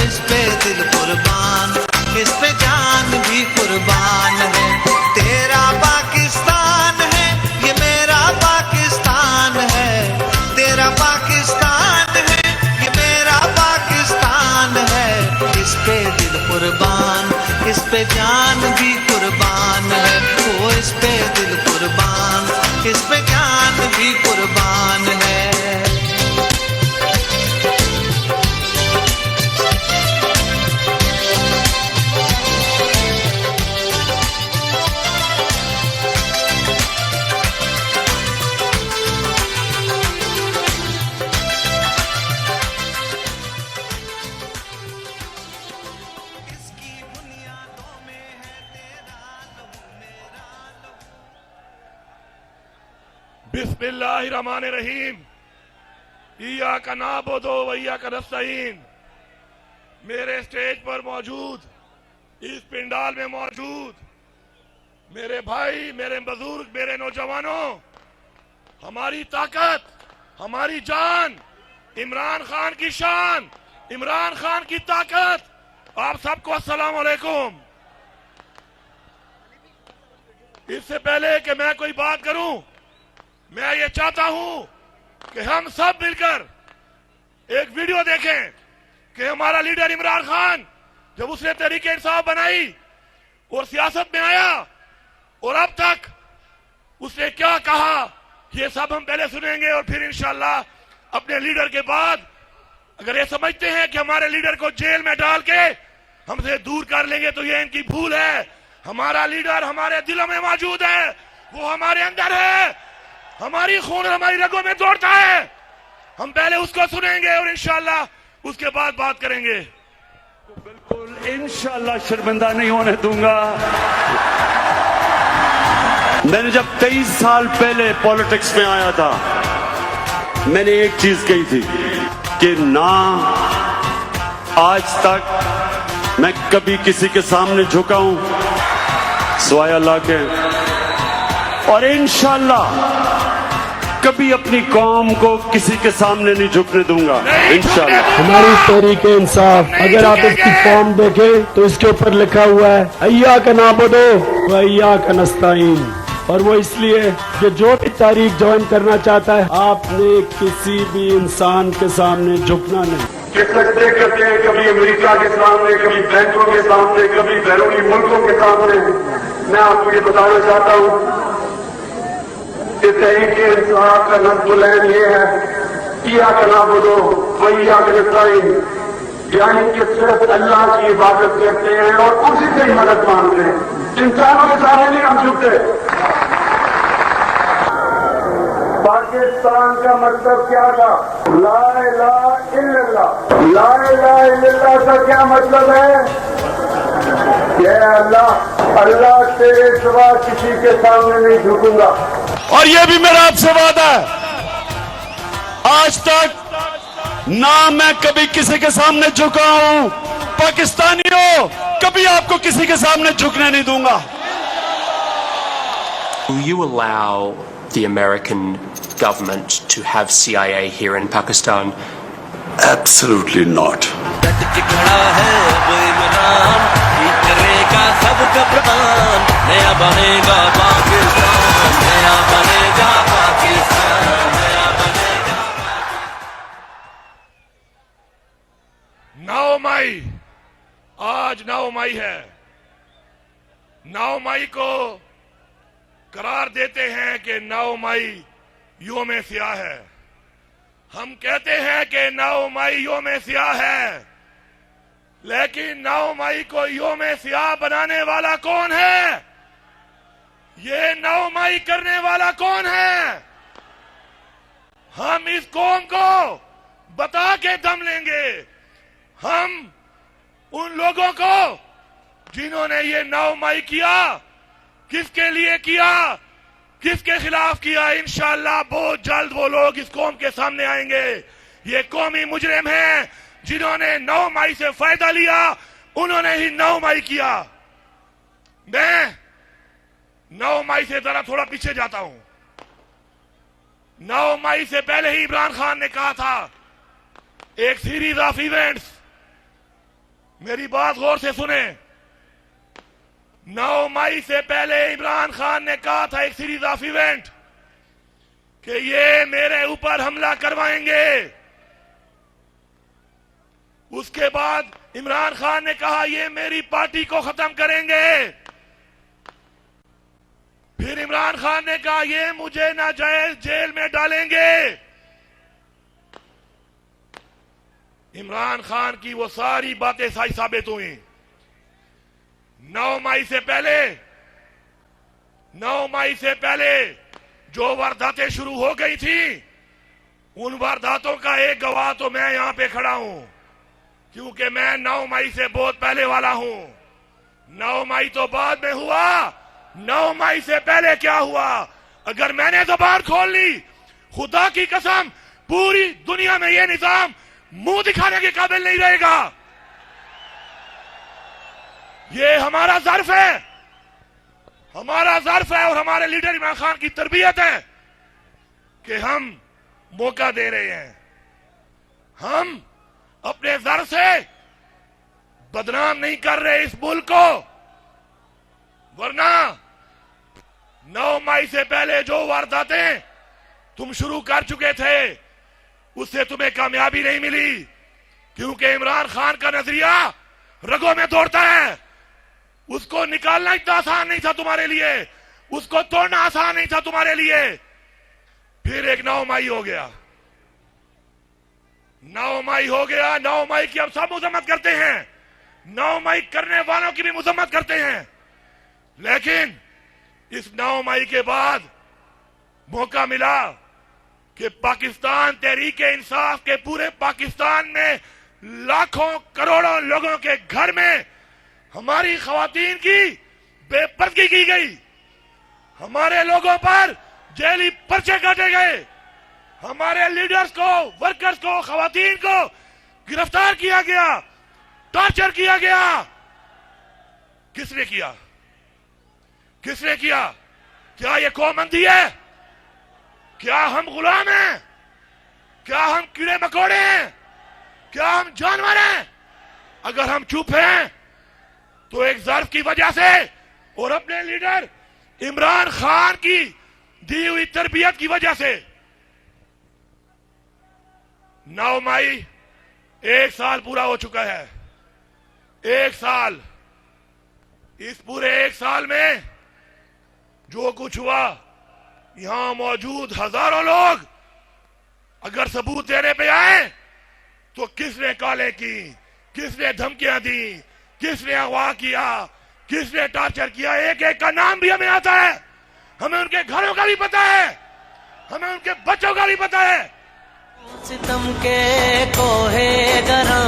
इस पे दिल कुर्बान, इस पे जान भी कुर्बान है। तेरा पाकिस्तान है, ये मेरा पाकिस्तान है। तेरा पाकिस्तान है, ये मेरा पाकिस्तान है। इस पे दिल कुर्बान, इस पे जान भी कुर्बान है। वो इस पे दिल कुर्बान, इस पे जान भी कुर्बान है। बिस्मिल्लाहिर्रहमानिर्रहीम। इय्याका नअबुदु व इय्याका नस्तईन। मेरे स्टेज पर मौजूद, इस पिंडाल में मौजूद मेरे भाई, मेरे बुजुर्ग, मेरे नौजवानों, हमारी ताकत, हमारी जान, इमरान खान की शान, इमरान खान की ताकत। आप सबको अस्सलाम वालेकुम। इससे पहले कि मैं कोई बात करूं, मैं ये चाहता हूं कि हम सब मिलकर एक वीडियो देखें कि हमारा लीडर इमरान खान जब उसने तहरीक इंसाफ बनाई और सियासत में आया और अब तक उसने क्या कहा, ये सब हम पहले सुनेंगे और फिर इंशाल्लाह अपने लीडर के बाद अगर ये समझते हैं कि हमारे लीडर को जेल में डाल के हमसे दूर कर लेंगे तो ये इनकी भूल है। हमारा लीडर हमारे दिलों में मौजूद है, वो हमारे अंदर है, हमारी खून हमारी रगों में दौड़ता है। हम पहले उसको सुनेंगे और इंशाल्लाह उसके बाद बात करेंगे। तो बिल्कुल इंशाल्लाह शर्मिंदा नहीं होने दूंगा। मैंने जब 23 साल पहले पॉलिटिक्स में आया था, मैंने एक चीज कही थी कि ना आज तक मैं कभी किसी के सामने झुका हूं सिवाय अल्लाह के, और इंशाल्लाह कभी अपनी कौम को किसी के सामने नहीं झुकने दूंगा इंशाल्लाह। हमारी तहरीके इंसाफ, अगर आप इसकी फॉर्म देखें तो इसके ऊपर लिखा हुआ है इय्याका नअबुदु व इय्याका नस्तईन, और वो इसलिए कि जो भी तारीख ज्वाइन करना चाहता है आपने किसी भी इंसान के सामने झुकना नहीं। करते करते कभी अमेरिका के सामने, कभी बैंकों के सामने, कभी बैरूनी मुल्कों के सामने, मैं आपको ये बताना चाहता हूँ कि तहरीक इंसाफ का नज़्म ये है इय्याका नअबुदु व इय्याका नस्तईन, यानी कि सिर्फ अल्लाह की इबादत करते हैं और उसी से ही मदद मांगते हैं, इंसानों के सामने नहीं हम झुकते। पाकिस्तान का मतलब क्या था? ला इलाहा इल्लल्लाह। ला इलाहा इल्लल्लाह का क्या मतलब है? अल्लाह, अल्लाह तेरे सिवा किसी के सामने नहीं झुकूंगा। और ये भी मेरा आपसे वादा है, आज तक ना मैं कभी किसी के सामने झुका हूं, पाकिस्तानियों कभी आपको किसी के सामने झुकने नहीं दूंगा। Will you allow the American government to have CIA here in Pakistan? Absolutely not. नया बनेगा पाकिस्तान, नया बनेगा पाकिस्तान, नया बनेगा। 9 मई, आज 9 मई है। 9 मई को करार देते हैं कि 9 मई योम सियाह है। हम कहते हैं कि 9 मई योम सियाह है, लेकिन 9 मई को योम सियाह बनाने वाला कौन है? ये 9 मई करने वाला कौन है? हम इस कौम को बता के दम लेंगे। हम उन लोगों को जिन्होंने ये 9 मई किया, किसके लिए किया, किसके खिलाफ किया, इंशाअल्लाह बहुत जल्द वो लोग इस कौम के सामने आएंगे। ये कौमी मुजरिम हैं जिन्होंने 9 मई से फायदा लिया, उन्होंने ही 9 मई किया। मैं 9 मई से जरा थोड़ा पीछे जाता हूं। 9 मई से पहले ही इमरान खान ने कहा था एक सीरीज ऑफ इवेंट्स मेरी बात गौर से सुने। 9 मई से पहले इमरान खान ने कहा था एक सीरीज ऑफ इवेंट कि ये मेरे ऊपर हमला करवाएंगे। उसके बाद इमरान खान ने कहा ये मेरी पार्टी को खत्म करेंगे। फिर इमरान खान ने कहा ये मुझे नाजायज जेल में डालेंगे। इमरान खान की वो सारी बातें सही साबित हुई। 9 मई से पहले जो वारदातें शुरू हो गई थी, उन वारदातों का एक गवाह तो मैं यहां पे खड़ा हूं, क्योंकि मैं 9 मई से बहुत पहले वाला हूं। 9 मई तो बाद में हुआ, 9 मई से पहले क्या हुआ? अगर मैंने जबान खोल ली, खुदा की कसम पूरी दुनिया में यह निजाम मुंह दिखाने के काबिल नहीं रहेगा। ये हमारा ज़र्फ है, हमारा ज़र्फ है और हमारे लीडर इमरान खान की तरबियत है कि हम मौका दे रहे हैं। हम अपने ज़र्फ से बदनाम नहीं कर रहे इस मुल्क को, वरना 9 मई से पहले जो वारदातें तुम शुरू कर चुके थे, उससे तुम्हें कामयाबी नहीं मिली, क्योंकि इमरान खान का नजरिया रगों में दौड़ता है। उसको निकालना इतना आसान नहीं था तुम्हारे लिए, उसको तोड़ना आसान नहीं था तुम्हारे लिए। फिर एक 9 मई हो गया, 9 मई हो गया। 9 मई की हम सब मुजम्मत करते हैं, 9 मई करने वालों की भी मुजम्मत करते हैं। लेकिन इस 9 मई के बाद मौका मिला कि पाकिस्तान तहरीके इंसाफ के पूरे पाकिस्तान में लाखों करोड़ों लोगों के घर में हमारी खवातीन की बेपर्दगी की गई, हमारे लोगों पर जेली पर्चे काटे गए, हमारे लीडर्स को, वर्कर्स को, खवातीन को गिरफ्तार किया गया, टॉर्चर किया गया। किसने किया? किसने किया? क्या ये कौम अंधी है? क्या हम गुलाम हैं? क्या हम कीड़े मकोड़े हैं? क्या हम जानवर हैं? अगर हम चुप हैं तो एक ज़र्फ की वजह से और अपने लीडर इमरान खान की दी हुई तरबियत की वजह से। 9 मई 1 साल पूरा हो चुका है। 1 साल, इस पूरे 1 साल में जो कुछ हुआ, यहां मौजूद हजारों लोग अगर सबूत देने पे आए तो किसने काले की, किसने धमकियां दी, किसने अगवा किया, किसने टॉर्चर किया, एक एक का नाम भी हमें आता है। हमें उनके घरों का भी पता है, हमें उनके बच्चों का भी पता है। सितम के कोहे गरा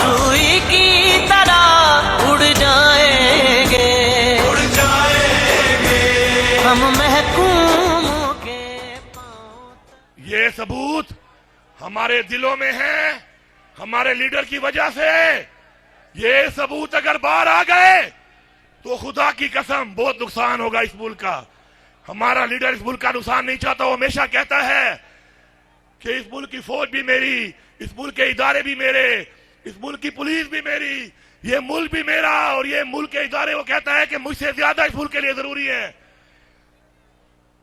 रूही की तरह उड़ जाएंगे हम महकूमों के पांव। ये सबूत हमारे दिलों में है, हमारे लीडर की वजह से। ये सबूत अगर बाहर आ गए तो खुदा की कसम बहुत नुकसान होगा इस मुल्क का। हमारा लीडर इस मुल्क का नुकसान नहीं चाहता। वो हमेशा कहता है कि इस मुल्क की फौज भी मेरी, इस मुल्क के इदारे भी मेरे, इस मुल्क की पुलिस भी मेरी, ये मुल्क भी मेरा और ये मुल्क के इदारे, वो कहता है कि मुझसे ज्यादा इस मुल्क के लिए जरूरी है।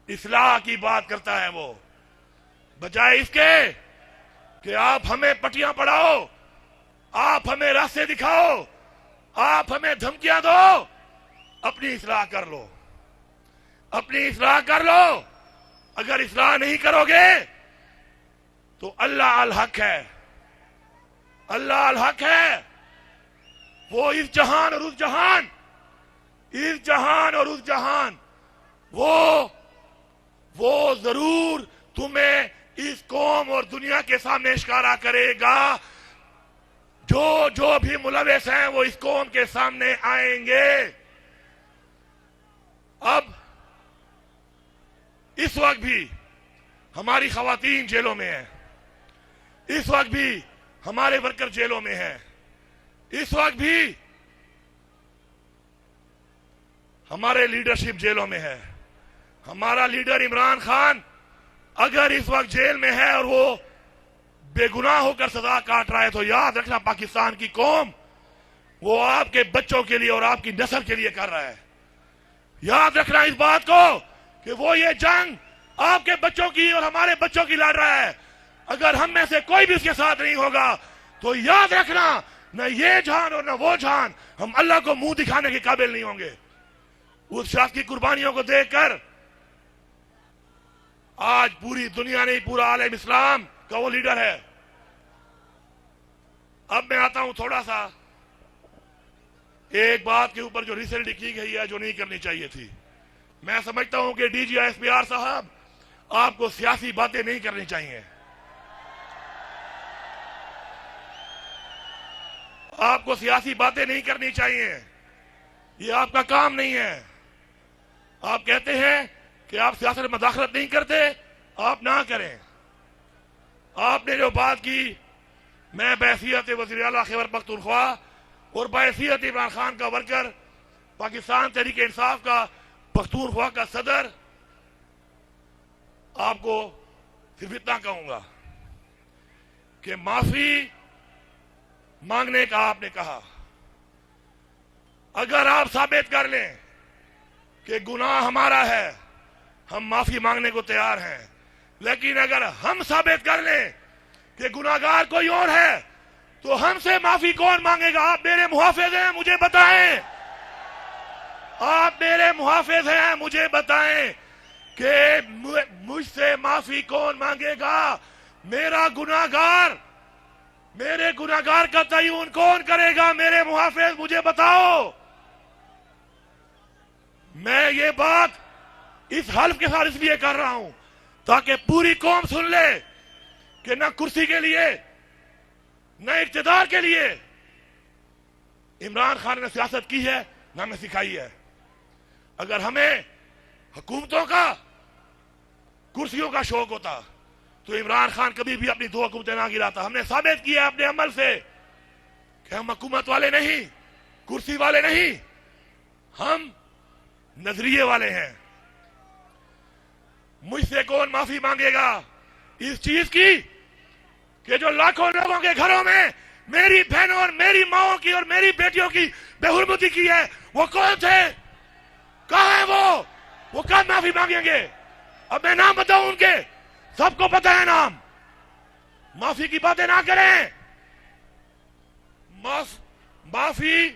इस्लाह की बात करता है वो, बजाय इसके कि आप हमें पटियां पढ़ाओ, आप हमें रास्ते दिखाओ, आप हमें धमकियां दो। अपनी इस्लाह कर लो, अपनी इस्लाह कर लो। अगर इस्लाह नहीं करोगे तो अल्लाह अल हक है, अल्लाह अल हक है। वो इस जहान और उस जहान, इस जहान और उस जहान, वो जरूर तुम्हें इस कौम और दुनिया के सामने इश्कारा करेगा। जो भी मुलविस हैं वो इस कौम के सामने आएंगे। अब इस वक्त भी हमारी खवातीन जेलों में है, इस वक्त भी हमारे वर्कर जेलों में हैं, इस वक्त भी हमारे लीडरशिप जेलों में है। हमारा लीडर इमरान खान अगर इस वक्त जेल में है और वो बेगुनाह होकर सजा काट रहा है, तो याद रखना पाकिस्तान की कौम वो आपके बच्चों के लिए और आपकी नस्ल के लिए कर रहा है। याद रखना इस बात को कि वो ये जंग आपके बच्चों की और हमारे बच्चों की लड़ रहा है। अगर हम में से कोई भी उसके साथ नहीं होगा तो याद रखना न ये जान और न वो जान, हम अल्लाह को मुंह दिखाने के काबिल नहीं होंगे। उस शख्स की कुर्बानियों को देखकर आज पूरी दुनिया नहीं, पूरा आलम इस्लाम का वो लीडर है। अब मैं आता हूं थोड़ा सा एक बात के ऊपर जो रिसेंटली की गई है, जो नहीं करनी चाहिए थी। मैं समझता हूं कि DGISPR साहब आपको सियासी बातें नहीं करनी चाहिए। आपको सियासी बातें नहीं करनी चाहिए, ये आपका काम नहीं है। आप कहते हैं कि आप सियासत में मदाखलत नहीं करते, आप ना करें। आपने जो बात की, मैं बहसीयत वज़ीर आला खैबर पख्तूनख्वा और बहसीयत इमरान खान का वर्कर, पाकिस्तान तहरीक इंसाफ का पख्तूनख्वा का सदर, आपको सिर्फ इतना कहूंगा कि माफी मांगने का आपने कहा। अगर आप साबित कर लें कि गुनाह हमारा है, हम माफी मांगने को तैयार हैं। लेकिन अगर हम साबित कर लें कि गुनाहगार कोई और है तो हमसे माफी कौन मांगेगा? आप मेरे मुहाफिज हैं, मुझे बताएं। आप मेरे मुहाफिज हैं, मुझे बताएं कि मुझसे माफी कौन मांगेगा? मेरे गुनाहगार का तय्युन कौन करेगा? मेरे मुहाफिज, मुझे बताओ। मैं ये बात इस हल्फ के साथ इसलिए कर रहा हूं ताकि पूरी कौम सुन ले कि न कुर्सी के लिए न इक्तिदार के लिए इमरान खान ने सियासत की है, न हमें सिखाई है। अगर हमें हुकूमतों का, कुर्सियों का शौक होता तो इमरान खान कभी भी अपनी 2 हुकूमतें ना गिराता। हमने साबित किया अपने अमल से कि हम हुकूमत वाले नहीं, कुर्सी वाले नहीं, हम नजरिए वाले हैं। मुझसे कौन माफी मांगेगा इस चीज की कि जो लाखों लोगों के घरों में मेरी बहनों और मेरी माओं की और मेरी बेटियों की बेहुरमती की है? वो कौन थे? कहां है वो कब माफी मांगेंगे? अब मैं नाम बताऊं उनके, सबको पता है नाम। माफी की बातें ना करें। माफी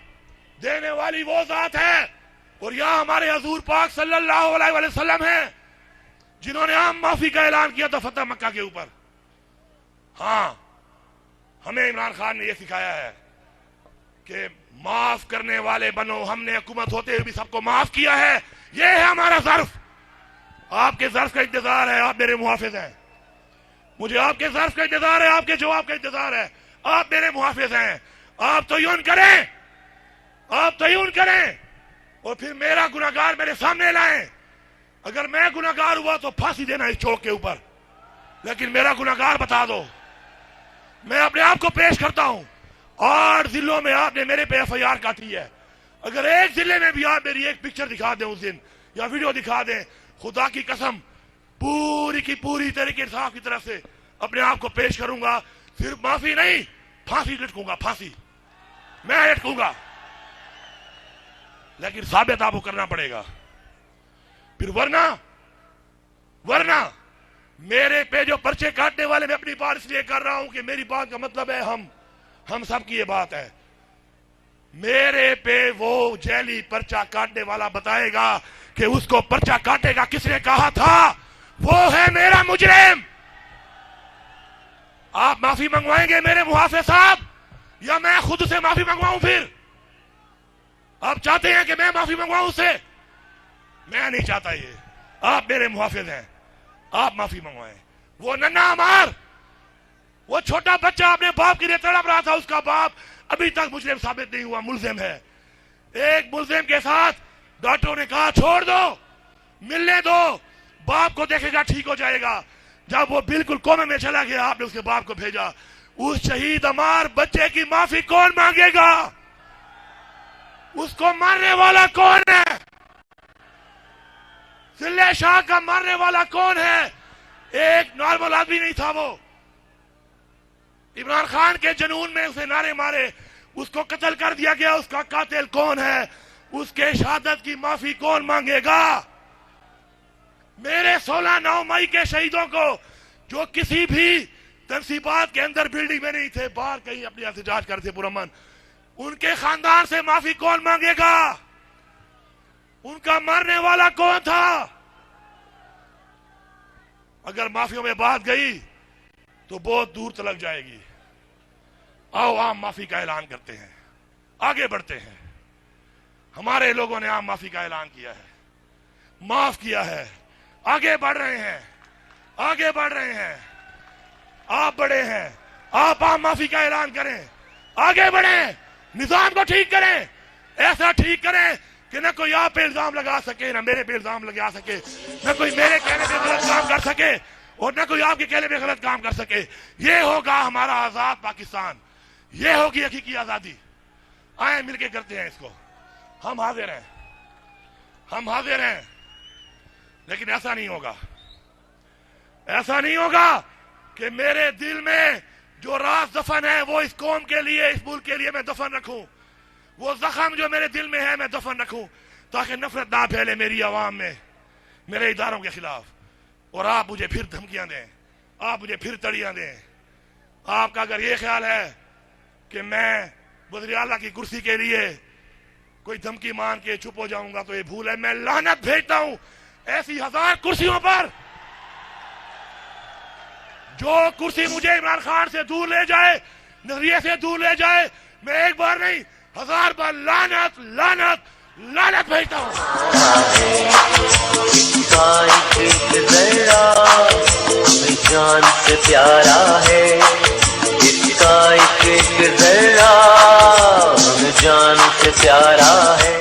देने वाली वो जात है और यहां हमारे हजूर पाक सल्लल्लाहु अलैहि वसल्लम हैं जिन्होंने आम माफी का ऐलान किया था फतह मक्का के ऊपर। हां, हमें इमरान खान ने यह सिखाया है कि माफ करने वाले बनो। हमने हुकूमत होते हुए भी सबको माफ किया है। यह है हमारा ज़र्फ। आपके ज़र्फ का इंतजार है, आप मेरे मुहाफिज हैं। मुझे आपके ज़र्फ का इंतजार है, आपके जवाब का इंतजार है। आप मेरे मुहाफिज हैं। आप तय्युन करें, आप तय्युन करें और फिर मेरा गुनाहगार मेरे सामने लाएं। अगर मैं गुनाहगार हुआ तो फांसी देना इस चौक के ऊपर, लेकिन मेरा गुनाहगार बता दो। मैं अपने आप को पेश करता हूं। 8 जिलों में आपने मेरे पे FIR काटी है। अगर एक जिले में भी आप मेरी एक पिक्चर दिखा दें उस दिन या वीडियो दिखा दें, खुदा की कसम पूरी की पूरी तरीके इंसाफ की तरफ से अपने आप को पेश करूंगा। सिर्फ माफी नहीं, फांसी लटकूंगा, फांसी मैं लटकूंगा। लेकिन साबित आपको करना पड़ेगा। फिर वरना मेरे पे जो पर्चे काटने वाले, मैं अपनी बात इसलिए कर रहा हूं कि मेरी बात का मतलब है हम सब की ये बात है। मेरे पे वो जैली पर्चा काटने वाला बताएगा कि उसको पर्चा काटेगा किसने कहा था। वो है मेरा मुजरिम। आप माफी मंगवाएंगे मेरे मुहाफिज साहब या मैं खुद से माफी मंगवाऊं? फिर आप चाहते हैं कि मैं माफी मंगवाऊं उससे? मैं नहीं चाहता ये। आप मेरे मुहाफिज हैं, आप माफी मंगवाएं। वो नन्ना अमार, वो छोटा बच्चा अपने बाप के लिए तड़प रहा था, उसका बाप अभी तक मुजरिम साबित नहीं हुआ, मुल्जिम है। एक मुल्जिम के साथ डॉक्टरों ने कहा छोड़ दो, मिलने दो, बाप को देखेगा ठीक हो जाएगा। जब वो बिल्कुल कोमे में चला गया, आपने उसके बाप को भेजा। उस शहीद अमार बच्चे की माफी कौन मांगेगा? उसको मारने वाला कौन है? सिल्ले शाह का मारने वाला कौन है? एक नॉर्मल आदमी नहीं था वो। इमरान खान के जुनून में उसे नारे मारे, उसको कत्ल कर दिया गया। उसका कातिल कौन है? उसके शहादत की माफी कौन मांगेगा? मेरे 16-9 मई के शहीदों को, जो किसी भी तनसीबात के अंदर बिल्डिंग में नहीं थे, बाहर कहीं अपनी एहतजाज करते थे पुरअमन, उनके खानदान से माफी कौन मांगेगा? उनका मरने वाला कौन था? अगर माफियों में बात गई तो बहुत दूर तलक जाएगी। आओ आम माफी का ऐलान करते हैं, आगे बढ़ते हैं। हमारे लोगों ने आम माफी का ऐलान किया है, माफ किया है, आगे बढ़ रहे हैं, आगे बढ़ रहे हैं। आप बड़े हैं, आप आम माफी का ऐलान करें, आगे बढ़ें, निजाम को ठीक करें, ऐसा ठीक करें कि न कोई आप पे इल्जाम लगा सके, न मेरे पे इल्जाम लगा सके, न कोई मेरे कहने पे गलत काम कर सके और न कोई आपके कहने पे गलत काम कर सके। ये होगा हमारा आजाद पाकिस्तान, ये होगी हकीकी आजादी। आए मिलके करते हैं इसको। हम हाजिर हैं, हम हाजिर हैं, लेकिन ऐसा नहीं होगा, ऐसा नहीं होगा कि मेरे दिल में जो राज दफन है वो इस कौम के लिए, इस मुल्क के लिए मैं दफन रखूं। वो जख्म जो मेरे दिल में है मैं दफन रखूं, ताकि नफरत ना फैले मेरी आवाम में, मेरे इदारों के खिलाफ। और आप मुझे फिर धमकियां दें, आप मुझे फिर तड़ियां दें। आपका अगर ये ख्याल है कि मैं वज़ीर आला की कुर्सी के लिए कोई धमकी मान के चुप हो जाऊंगा, तो ये भूल है। मैं लानत भेजता हूं ऐसी 1000 कुर्सियों पर। जो कुर्सी मुझे इमरान खान से दूर ले जाए, नजरिए से दूर ले जाए, मैं एक बार नहीं 1000 बार लानत लानत लानत भेजता हूं। जान से प्यारा है इसका एक जरा, जान से प्यारा है।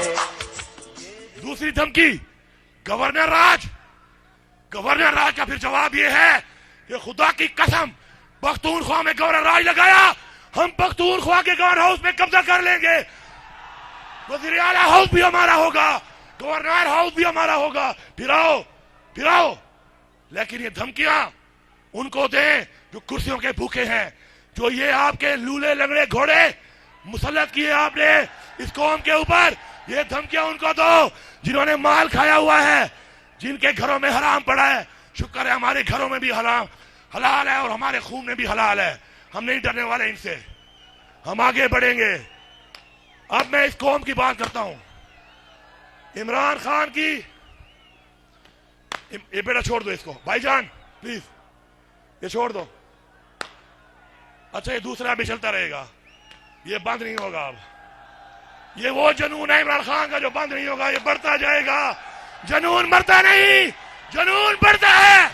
दूसरी धमकी गवर्नर राज, गवर्नर राज का फिर जवाब ये है कि खुदा की कसम पख्तूनख्वा में गवर्नर राज लगाया, हम पख्तूनख्वा के गवर्नर हाउस में कब्जा कर लेंगे। वज़ीर आला हाउस भी हमारा होगा, गवर्नर हाउस भी हमारा होगा। फिराओ फिराओ, लेकिन ये धमकियां उनको दें जो कुर्सियों के भूखे हैं, जो ये आपके लूले लगड़े घोड़े मुसल्लत किए आपने इस कौम के ऊपर। ये धमकियां उनको दो जिन्होंने माल खाया हुआ है, जिनके घरों में हराम पड़ा है। शुक्र है हमारे घरों में भी हलाल है और हमारे खून में भी हलाल है। हम नहीं डरने वाले इनसे, हम आगे बढ़ेंगे। अब मैं इस कौम की बात करता हूं, इमरान खान की। ये बेटा छोड़ दो इसको, भाईजान प्लीज ये छोड़ दो। अच्छा ये दूसरा भी चलता रहेगा, ये बंद नहीं होगा। अब ये वो जुनून है इमरान खान का जो बंद नहीं होगा, ये बढ़ता जाएगा। जुनून मरता नहीं, जुनून बढ़ता है,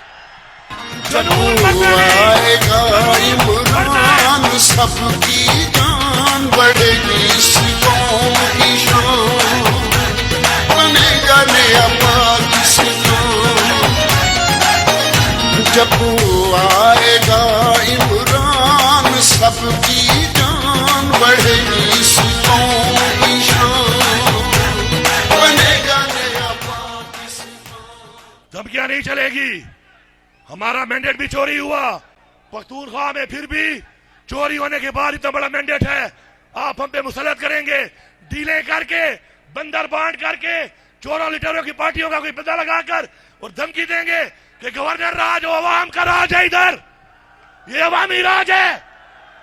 जुनून बढ़ता नहीं, इमरान सबकी जान बढ़ेगी, इस कौम की शान बनेगा नया पाकिस्तान। जब आएगा इमरान सबकी जान बढ़ेगी, इस कौम की शान बनेगा नया पाकिस्तान। धमकियां नहीं चलेगी। हमारा मैंडेट भी चोरी हुआ, पख्तूनख्वा में फिर भी चोरी होने के बाद इतना बड़ा मैंडेट है। आप हम पे मुसल्लत करेंगे, डीलें करके, बंदर बांट करके, चोरों लिटरों की पार्टियों का कोई पता लगाकर और धमकी देंगे कि गवर्नर राज वो अवाम का राज है, इधर ये अवामी राज है,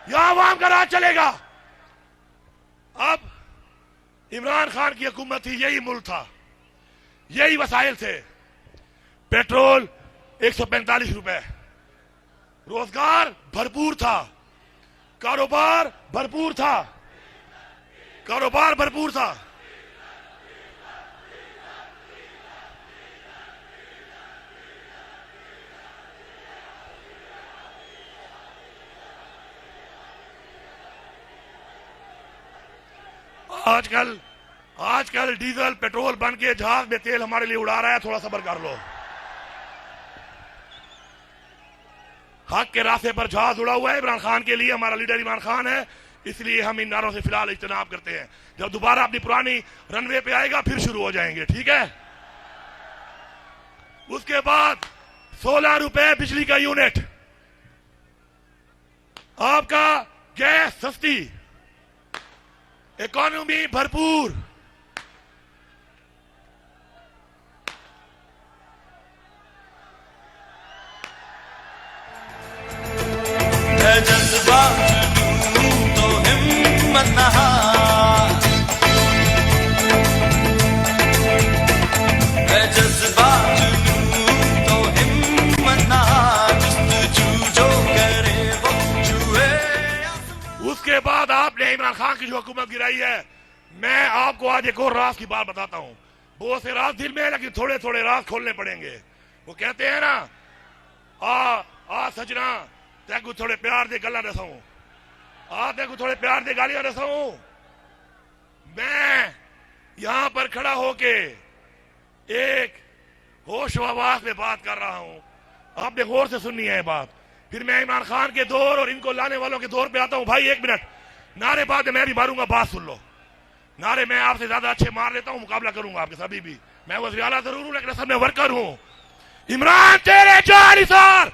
यहां अवाम का राज चलेगा। अब इमरान खान की हुकूमत थी, यही मुल्क था, यही वसाइल थे। पेट्रोल 145 रुपए, रोजगार भरपूर था, कारोबार भरपूर था, कारोबार भरपूर था। आजकल डीजल पेट्रोल बन के जहाज में तेल हमारे लिए उड़ा रहा है, थोड़ा सब्र कर लो। हक के रास्ते पर जहाज उड़ा हुआ है इमरान खान के लिए, हमारा लीडर इमरान खान है, इसलिए हम इन नारों से फिलहाल इज्तनाब करते हैं। जब दोबारा अपनी पुरानी रनवे पे आएगा फिर शुरू हो जाएंगे, ठीक है। उसके बाद 16 रुपए बिजली का यूनिट, आपका गैस सस्ती, इकोनॉमी भरपूर, जज्बा तो हिम्मत नहा, जज्बा तो हिम्मत नहा, जुस्तजू जो करे वो जुए। उसके बाद आपने इमरान खान की जो हुकूमत गिराई है, मैं आपको आज एक और राज की बात बताता हूं। बहुत से राज दिल में है, लेकिन थोड़े थोड़े राज खोलने पड़ेंगे। वो कहते हैं ना, आ सजना तेको थोड़े प्यार दे गला दसाऊं, तेको थोड़े प्यार दे गालियां दसाऊं। मैं यहां पर खड़ा होके एक होश आवाज में बात कर रहा हूं, आपने गौर से सुननी है बात। फिर मैं इमरान खान के दौर और इनको लाने वालों के दौर पे आता हूं। भाई 1 मिनट, नारे बाद मैं भी मारूंगा, बात सुन लो। नारे मैं आपसे ज्यादा अच्छे मार लेता हूं, मुकाबला करूंगा आपके सभी भी। मैं वज़ीर आला जरूर हूं, लेकिन असल में वर्कर हूं। इमरान तेरे जानिसार,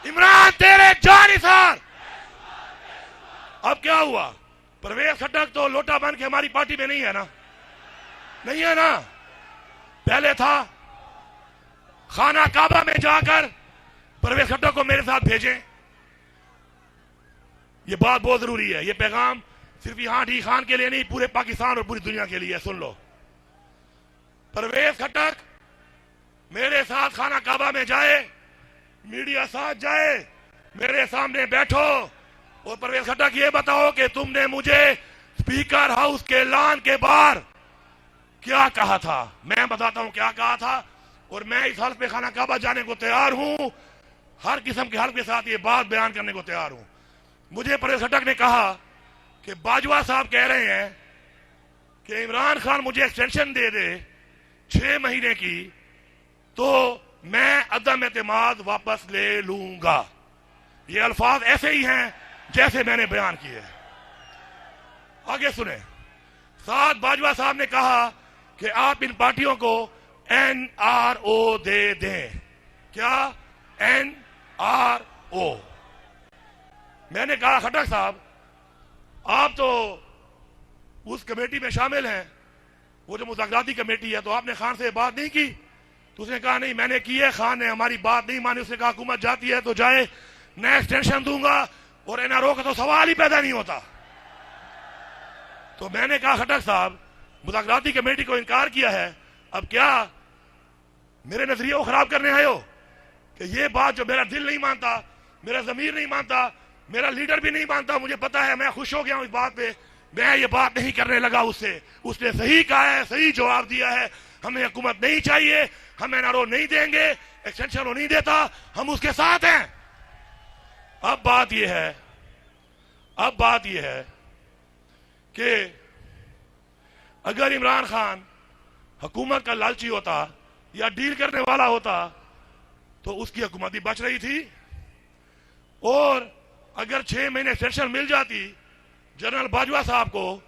इमरान तेरे जानिसार। अब क्या हुआ? परवेज खट्टक तो लोटा बन के हमारी पार्टी में नहीं है ना, नहीं है ना। पहले था खाना काबा में जाकर परवेज खट्टक को मेरे साथ भेजें। ये बात बहुत जरूरी है, ये पैगाम सिर्फ यहां डी खान के लिए नहीं, पूरे पाकिस्तान और पूरी दुनिया के लिए। सुन लो, परवेज खट्टक मेरे साथ खाना काबा में जाए, मीडिया साथ जाए, मेरे सामने बैठो और परवेज खट्टक ये बताओ कि तुमने मुझे स्पीकर हाउस के लान के बाहर क्या कहा था। मैं बताता हूं क्या कहा था, और मैं इस हल्फ में खाना काबा जाने को तैयार हूं, हर किस्म के हल्फ के साथ ये बात बयान करने को तैयार हूं। मुझे परवेज खट्टक ने कहा कि बाजवा साहब कह रहे हैं कि इमरान खान मुझे एक्सटेंशन दे दे 6 महीने की, तो मैं अदम एतमाद वापस ले लूंगा। ये अल्फाज ऐसे ही हैं जैसे मैंने बयान किए। आगे सुने, साथ बाजवा साहब ने कहा कि आप इन पार्टियों को NRO दे दें। क्या? NRO। मैंने कहा खट्टक साहब, आप तो उस कमेटी में शामिल हैं, वो जो मुज़ाकराती कमेटी है, तो आपने खान से बात नहीं की? तो उसने कहा नहीं मैंने की है, खान ने हमारी बात नहीं मानी। उसने कहा हुकूमत जाती है तो जाए, मैं एक्सटेंशन दूंगा और NRO का तो सवाल ही पैदा नहीं होता। तो मैंने कहा खट्टक साहब, मुज़ाकराती कमेटी को इनकार किया है, अब क्या मेरे नजरिए को खराब करने आए हो? कि ये बात जो मेरा दिल नहीं मानता, मेरा जमीर नहीं मानता, मेरा लीडर भी नहीं मानता, मुझे पता है, मैं खुश हो गया हूं इस बात पे, मैं ये बात नहीं करने लगा उससे। उसने सही कहा है, सही जवाब दिया है, हमें हुकूमत नहीं चाहिए, हम NRO नहीं देंगे, एक्सटेंशन वो नहीं देता, हम उसके साथ हैं। अब बात यह है कि अगर इमरान खान हुकूमत का लालची होता या डील करने वाला होता तो उसकी हुकूमत भी बच रही थी, और अगर 6 महीने एक्सटेंशन मिल जाती जनरल बाजवा साहब को,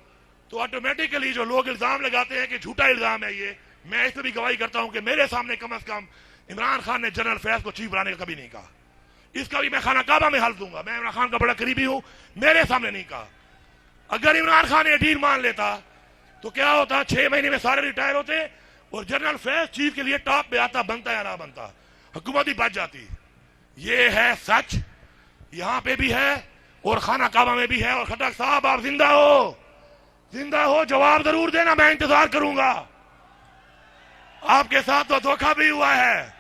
तो ऑटोमेटिकली जो लोग इल्जाम लगाते हैं कि झूठा इल्जाम है ये, मैं इस पर भी गवाही करता हूं कि मेरे सामने कम से कम इमरान खान ने जनरल फैज को चीफ बनाने का कभी नहीं कहा। इसका भी मैं खाना काबा में हल दूंगा, मैं इमरान खान का बड़ा करीबी हूं, मेरे सामने नहीं कहा। अगर इमरान खान ये डील मान लेता तो क्या होता? 6 महीने में सारे रिटायर होते और जनरल फैज चीफ के लिए टॉप पे आता, बनता या ना बनता, हुकूमत ही बच जाती। ये है सच, यहां पे भी है और खाना काबा में भी है। और खट्टक साहब आप जिंदा हो, जवाब जरूर देना, मैं इंतजार करूंगा। आपके साथ तो धोखा भी हुआ है,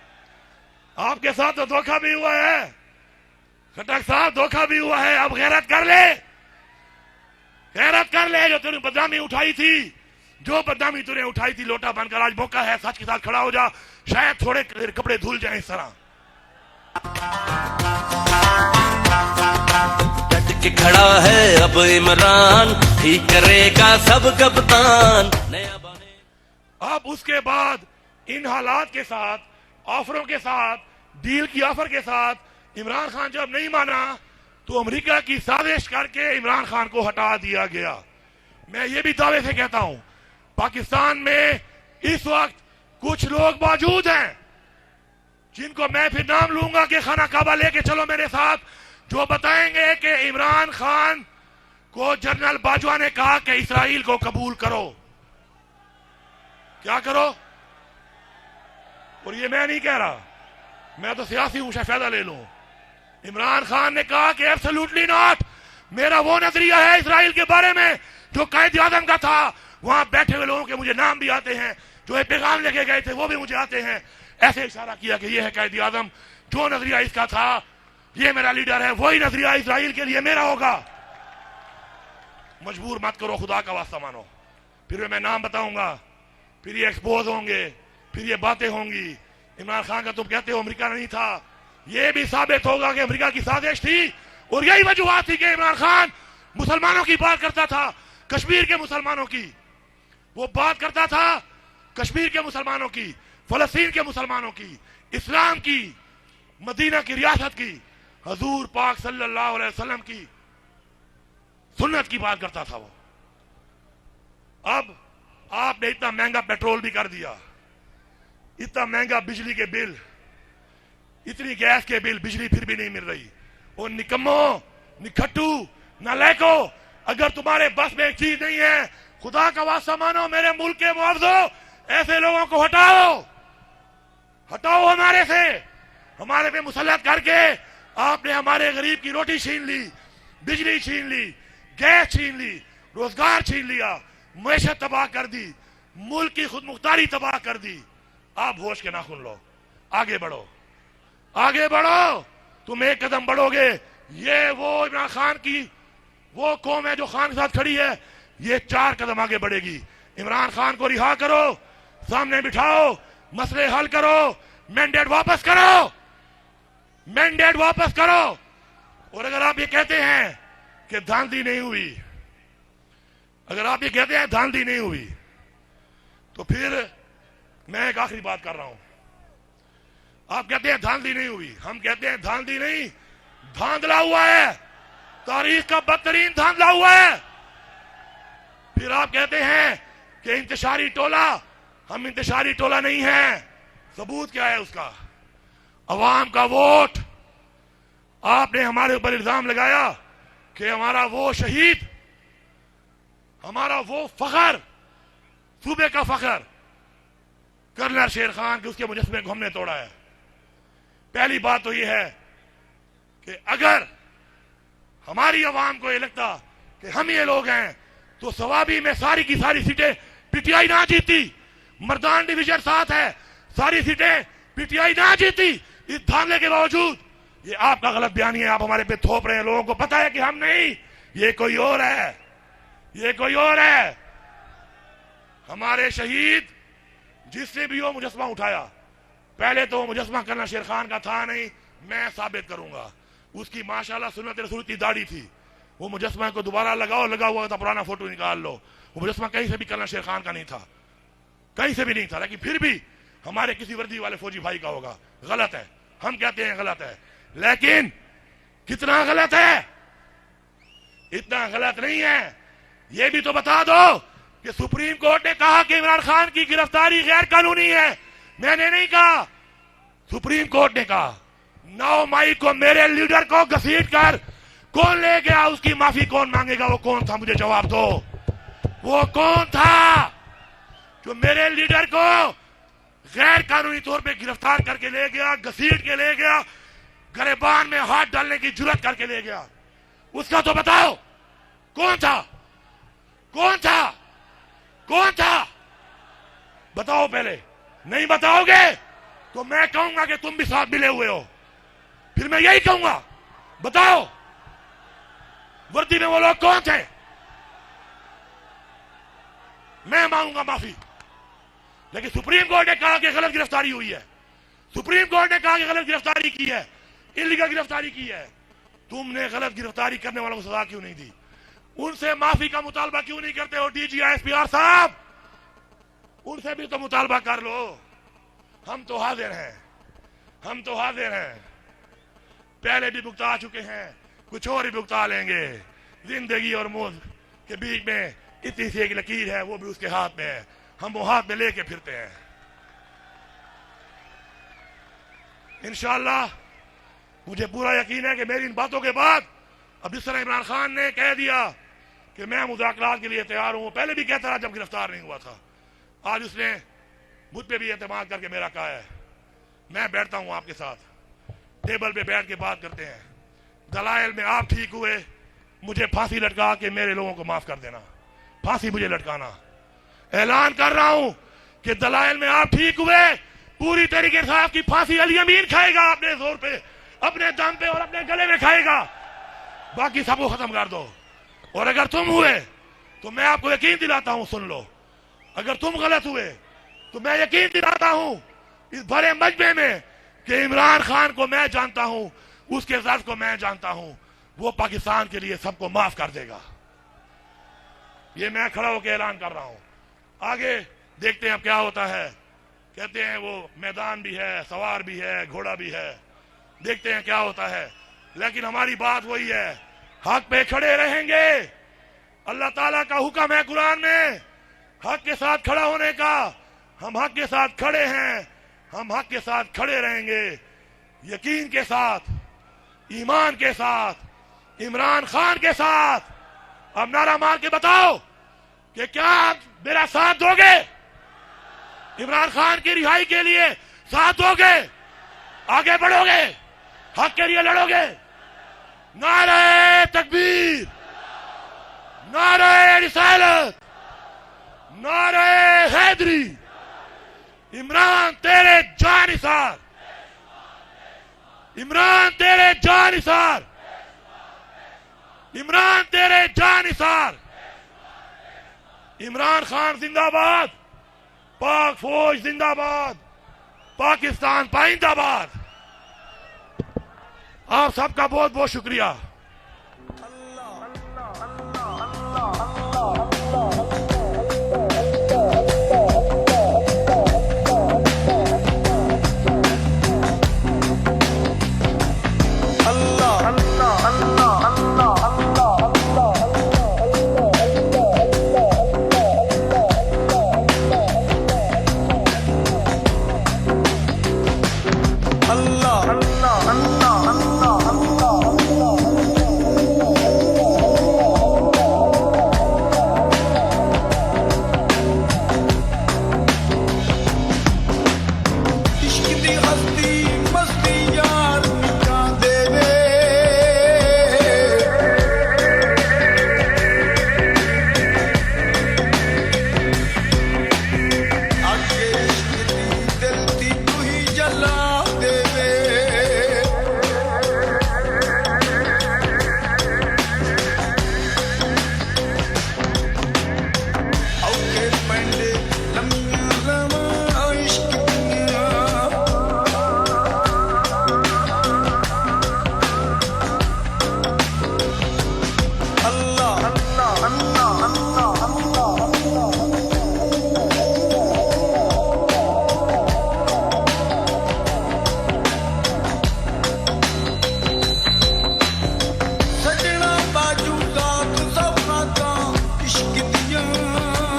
आपके साथ तो धोखा भी हुआ है खट्टक साहब, धोखा भी हुआ है। अब गैरत कर ले, जो तूने बदनामी उठाई थी, जो बदनामी तूने उठाई थी लोटा बनकर, आज मौका है सच के साथ खड़ा हो जा, शायद थोड़े कपड़े धुल जाए इस तरह। डट के खड़ा है अब इमरान, ठीक करेगा सब कप्तान, नया बने। अब उसके बाद इन हालात के साथ, ऑफरों के साथ, डील की ऑफर के साथ इमरान खान जब नहीं माना तो अमेरिका की साजिश करके इमरान खान को हटा दिया गया। मैं ये भी दावे से कहता हूं, पाकिस्तान में इस वक्त कुछ लोग मौजूद हैं जिनको मैं फिर नाम लूंगा कि खाना काबा लेके चलो मेरे साथ, जो बताएंगे कि इमरान खान को जनरल बाजवा ने कहा कि इसराइल को कबूल करो, क्या करो। और ये मैं नहीं कह रहा, मैं तो सियासी हूं, शायद फायदा ले लूं। इमरान खान ने कहा कि एब्सोल्युटली नॉट, मेरा वो नजरिया है इसराइल के बारे में जो कायद आजम का था। वहां बैठे हुए लोगों के मुझे नाम भी आते हैं, जो एक पैगाम लेके गए थे वो भी मुझे आते हैं। ऐसे इशारा किया कि ये है कायद आजम, जो नजरिया इसका था, ये मेरा लीडर है, वही नजरिया इसराइल के लिए मेरा होगा। मजबूर मत करो, खुदा का वास्ता मानो। फिर मैं नाम बताऊंगा, फिर ये एक्सपोज होंगे, फिर ये बातें होंगी। इमरान खान का तुम कहते हो अमेरिका नहीं था, ये भी साबित होगा कि अमेरिका की साजिश थी। और यही वजूहत थी कि इमरान खान मुसलमानों की बात करता था, कश्मीर के मुसलमानों की। वो बात करता था कश्मीर के मुसलमानों की, फलस्तीन के मुसलमानों की, इस्लाम की, मदीना की रियासत की, हजूर पाक सल्लल्लाहु अलैहि वसल्लम की सुन्नत की बात करता था वो। अब आपने इतना महंगा पेट्रोल भी कर दिया, इतना महंगा बिजली के बिल, इतनी गैस के बिल, बिजली फिर भी नहीं मिल रही। और निकम्मो, निखट्टू, नालायको, अगर तुम्हारे बस में एक चीज नहीं है, खुदा का वास्ता मानो, मेरे मुल्क के मुआवजो, ऐसे लोगों को हटाओ, हटाओ हमारे से। हमारे पे मुसल्लत करके आपने हमारे गरीब की रोटी छीन ली, बिजली छीन ली, गैस छीन ली, रोजगार छीन लिया, मैशत तबाह कर दी, मुल्क की खुद मुख्तारी तबाह कर दी। आप होश के नाखून लो, आगे बढ़ो, आगे बढ़ो। तुम एक कदम बढ़ोगे, ये वो इमरान खान की वो कौम है जो खान के साथ खड़ी है, ये 4 कदम आगे बढ़ेगी। इमरान खान को रिहा करो, सामने बिठाओ, मसले हल करो, मैंडेट वापस करो, मैंडेट वापस करो। और अगर आप ये कहते हैं कि धांधली नहीं हुई, अगर आप ये कहते हैं धांधली नहीं हुई, तो फिर मैं एक आखिरी बात कर रहा हूं। आप कहते हैं धांधली नहीं हुई, हम कहते हैं धांधली नहीं, धांधला हुआ है, तारीख का बदतरीन धांधला हुआ है। फिर आप कहते हैं कि इंतशारी टोला, हम इंतशारी टोला नहीं है। सबूत क्या है उसका? अवाम का वोट। आपने हमारे ऊपर इल्जाम लगाया कि हमारा वो शहीद, हमारा वो फखर, सूबे का फखर कर्नल शेर खान के उसके मुजस्समे को हमने तोड़ा है। पहली बात तो यह है कि अगर हमारी अवाम को यह लगता कि हम ये लोग हैं, तो सवाबी में सारी की सारी सीटें पीटीआई ना जीती। मर्दान डिवीजन 7 है, सारी सीटें पीटीआई ना जीती। इस धांधले के बावजूद ये आपका गलत बयानी है, आप हमारे पे थोप रहे हैं। लोगों को पता है कि हम नहीं, ये कोई और है, ये कोई और है। हमारे शहीद जिससे भी वो मुजस्समा उठाया, पहले तो मुजस्समा कर्नल शेर खान का था नहीं, मैं साबित करूंगा। उसकी माशाल्लाह सुन्नत रसूल की दाढ़ी थी। वो मुजस्समा को दोबारा लगाओ, लगा हुआ था, पुराना फोटो निकाल लो। वो मुजस्समा कहीं से भी कर्नल शेर खान का नहीं था, कहीं से भी नहीं था, लेकिन फिर भी हमारे किसी वर्दी वाले फौजी भाई का होगा। गलत है, हम कहते हैं गलत है, लेकिन कितना गलत है? इतना गलत नहीं है। ये भी तो बता दो कि सुप्रीम कोर्ट ने कहा कि इमरान खान की गिरफ्तारी गैर कानूनी है। मैंने नहीं कहा, सुप्रीम कोर्ट ने कहा। 9 मई को मेरे लीडर को घसीट कर कौन ले गया, उसकी माफी कौन मांगेगा? वो कौन था? मुझे जवाब दो, वो कौन था जो मेरे लीडर को गैर कानूनी तौर पे गिरफ्तार करके ले गया, घसीट के ले गया, गिरबान में हाथ डालने की जुर्रत करके ले गया? उसका तो बताओ, कौन था? कौन था? कौन था? बताओ पहले। नहीं बताओगे तो मैं कहूंगा कि तुम भी साथ मिले हुए हो। फिर मैं यही कहूंगा, बताओ वर्दी में वो लोग कौन थे? मैं मांगूंगा माफी। लेकिन सुप्रीम कोर्ट ने कहा कि गलत गिरफ्तारी हुई है, सुप्रीम कोर्ट ने कहा कि गलत गिरफ्तारी की है, इल्लीगल गिरफ्तारी की है। तुमने गलत गिरफ्तारी करने वालों को सजा क्यों नहीं दी? उनसे माफी का मुतालबा क्यों नहीं करते हो? डीजी एसपीआर साहब, उनसे भी तो मुतालबा कर लो। हम तो हाजिर हैं, हम तो हाजिर हैं। पहले भी भुगता चुके हैं, कुछ और ही भुगता लेंगे। जिंदगी और मौत के बीच में इतनी सी एक लकीर है, वो भी उसके हाथ में है, हम वो हाथ में लेके फिरते हैं। इंशाअल्लाह मुझे पूरा यकीन है कि मेरी इन बातों के बाद अब जिस तरह इमरान खान ने कह दिया कि मैं मुज़ाकरात के लिए तैयार हूं, पहले भी कहता रहा जब गिरफ्तार नहीं हुआ था, आज उसने मुझ पे भी एतमाद करके मेरा कहा है मैं बैठता हूं आपके साथ, टेबल पे बैठ के बात करते हैं, दलाइल में आप ठीक हुए, मुझे फांसी लटका के मेरे लोगों को माफ कर देना, फांसी मुझे लटकाना। ऐलान कर रहा हूं कि दलाइल में आप ठीक हुए, पूरी तरीके से आपकी फांसी अली अमीन खाएगा, अपने जोर पे, अपने दम पे और अपने गले में खाएगा, बाकी सबको खत्म कर दो। और अगर तुम हुए तो मैं आपको यकीन दिलाता हूं, सुन लो, अगर तुम गलत हुए तो मैं यकीन दिलाता हूं इस भरे मजमे में कि इमरान खान को मैं जानता हूं, उसके ज़ात को मैं जानता हूं, वो पाकिस्तान के लिए सबको माफ कर देगा। ये मैं खड़ा होकर ऐलान कर रहा हूं। आगे देखते हैं अब क्या होता है। कहते हैं वो मैदान भी है, सवार भी है, घोड़ा भी है, देखते हैं क्या होता है। लेकिन हमारी बात वही है, हक पे खड़े रहेंगे। अल्लाह ताला का हुक्म है कुरान में हक के साथ खड़ा होने का। हम हक के साथ खड़े हैं, हम हक के साथ खड़े रहेंगे, यकीन के साथ, ईमान के साथ, इमरान खान के साथ। अब नारा मार के बताओ कि क्या आप मेरा साथ दोगे? इमरान खान की रिहाई के लिए साथ दोगे? आगे बढ़ोगे? हक के लिए लड़ोगे? नारे तकबीर, नारे रिसालत, नारे हैदरी। इमरान तेरे जानिसार, इमरान तेरे जानिसार, इमरान तेरे जानिसार। इमरान खान जिंदाबाद, पाक फौज जिंदाबाद, पाकिस्तान पाइंदाबाद। आप सबका बहुत बहुत शुक्रिया।